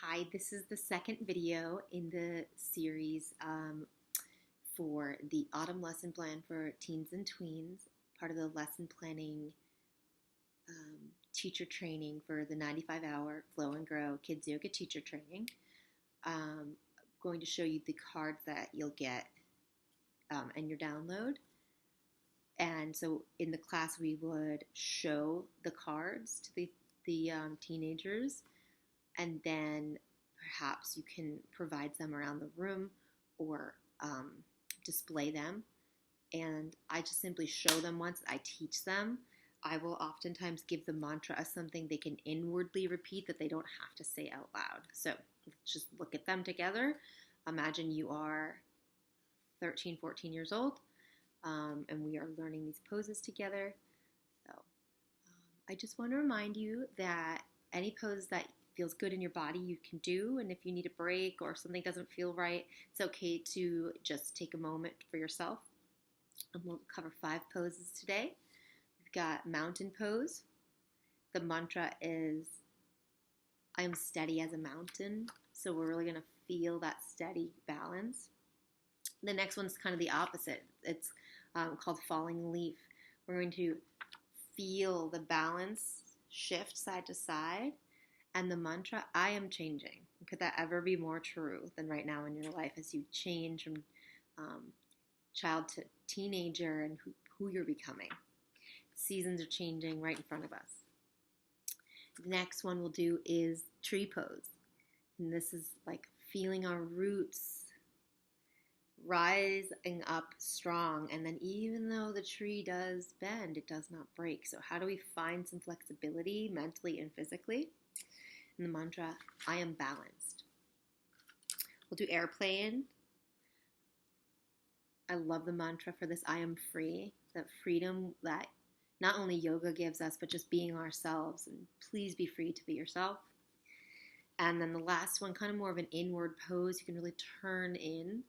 Hi, this is the second video in the series for the autumn lesson plan for teens and tweens, part of the lesson planning teacher training for the 95-hour Flow and Grow Kids Yoga teacher training. I'm going to show you the cards that you'll get in your download. And so in the class, we would show the cards to the teenagers, and then perhaps you can provide them around the room or display them. And I just simply show them once. I teach them. I will oftentimes give the mantra as something they can inwardly repeat that they don't have to say out loud. So let's just look at them together. Imagine you are 13, 14 years old, and we are learning these poses together. So I just want to remind you that any pose that feels good in your body you can do, and if you need a break or something doesn't feel right, it's okay to just take a moment for yourself. And we'll cover 5 poses today. We've got mountain pose. The mantra is, I am steady as a mountain. So we're really going to feel that steady balance. The next one's kind of the opposite. It's called falling leaf. We're going to feel the balance shift side to side. And the mantra, I am changing. Could that ever be more true than right now in your life as you change from child to teenager and who you're becoming? Seasons are changing right in front of us. The next one we'll do is tree pose. And this is like feeling our roots rising up strong. And then even though the tree does bend, it does not break. So how do we find some flexibility mentally and physically? And the mantra, I am balanced. We'll do airplane. I love the mantra for this, I am free. That freedom that not only yoga gives us, but just being ourselves. And please be free to be yourself. And then the last one, kind of more of an inward pose. You can really turn in.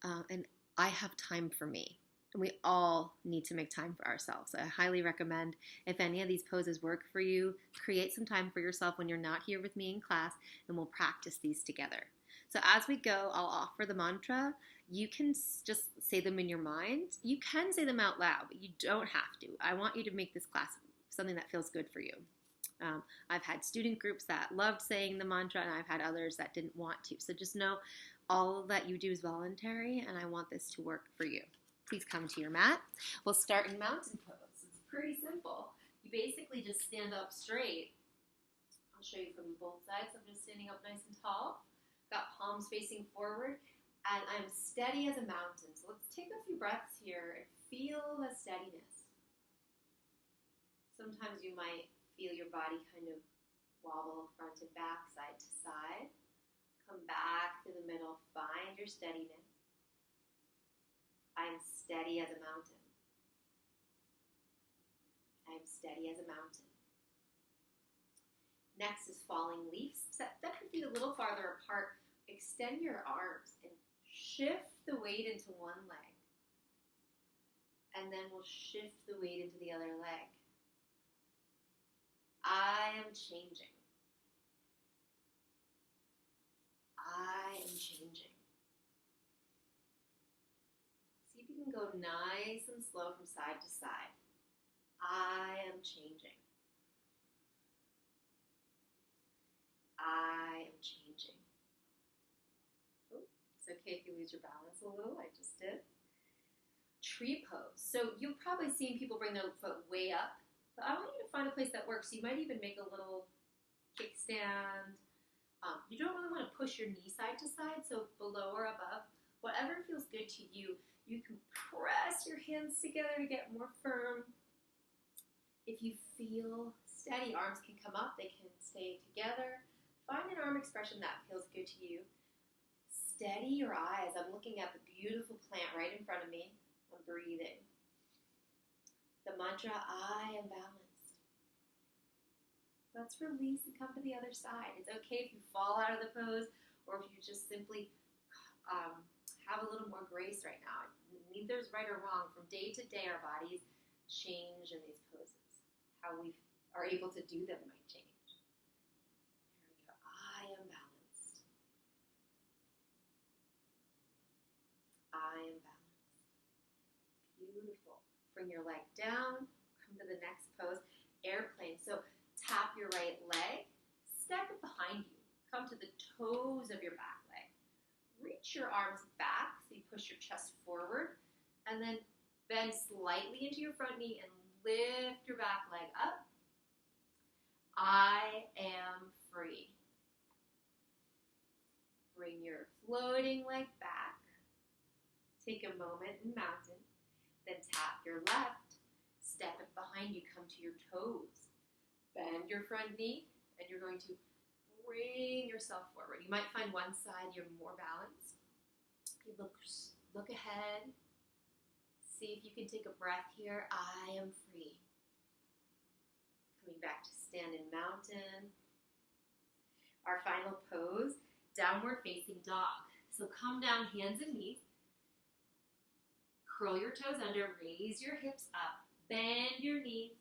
And I have time for me. And we all need to make time for ourselves. I highly recommend, if any of these poses work for you, create some time for yourself when you're not here with me in class, and we'll practice these together. So as we go, I'll offer the mantra. You can just say them in your mind. You can say them out loud, but you don't have to. I want you to make this class something that feels good for you. I've had student groups that loved saying the mantra, and I've had others that didn't want to. So just know all that you do is voluntary, and I want this to work for you. Please come to your mat. We'll start in mountain pose. It's pretty simple. You basically just stand up straight. I'll show you from both sides. I'm just standing up nice and tall. Got palms facing forward, and I'm steady as a mountain. So let's take a few breaths here and feel the steadiness. Sometimes you might feel your body kind of wobble front and back, side to side. Come back to the middle. Find your steadiness. I am steady as a mountain. I am steady as a mountain. Next is falling leaves. Step your feet a little farther apart. Extend your arms and shift the weight into one leg. And then we'll shift the weight into the other leg. I am changing. I am changing. See if you can go nice and slow from side to side. I am changing. I am changing. Oh, it's okay if you lose your balance a little. I just did. Tree pose. So you've probably seen people bring their foot way up, but I want you to find a place that works. You might even make a little kickstand. You don't really want to push your knee side to side, so below or above. Whatever feels good to you. You can press your hands together to get more firm. If you feel steady, arms can come up, they can stay together. Find an arm expression that feels good to you. Steady your eyes. I'm looking at the beautiful plant right in front of me. I'm breathing. The mantra, I am balanced. Let's release and come to the other side. It's okay if you fall out of the pose or if you just simply have a little more grace right now. Neither's right or wrong. From day to day, our bodies change in these poses. How we are able to do them might change. Here we go. I am balanced. Beautiful. Bring your leg down. Come to the next pose. Airplane. So tap your right leg. Step it behind you. Come to the toes of your back leg. Reach your arms back so you push your chest forward. And then bend slightly into your front knee and lift your back leg up. I am free. Bring your floating leg back. Take a moment in mountain. Then tap your left. Step it behind you. Come to your toes. Bend your front knee. And you're going to bring yourself forward. You might find one side you're more balanced. You look ahead. See if you can take a breath here. I am free. Coming back to stand in mountain. Our final pose, downward facing dog. So come down, hands and knees. Curl your toes under, raise your hips up, bend your knees,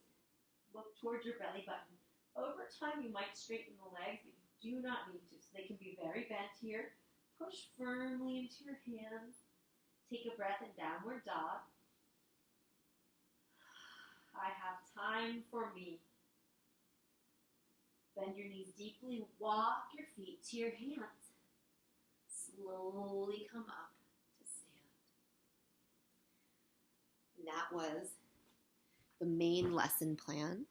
look towards your belly button. Over time, you might straighten the legs, but you do not need to. So they can be very bent here. Push firmly into your hands. Take a breath in downward dog. I have time for me. Bend your knees deeply. Walk your feet to your hands. Slowly come up to stand. And that was the main lesson plan.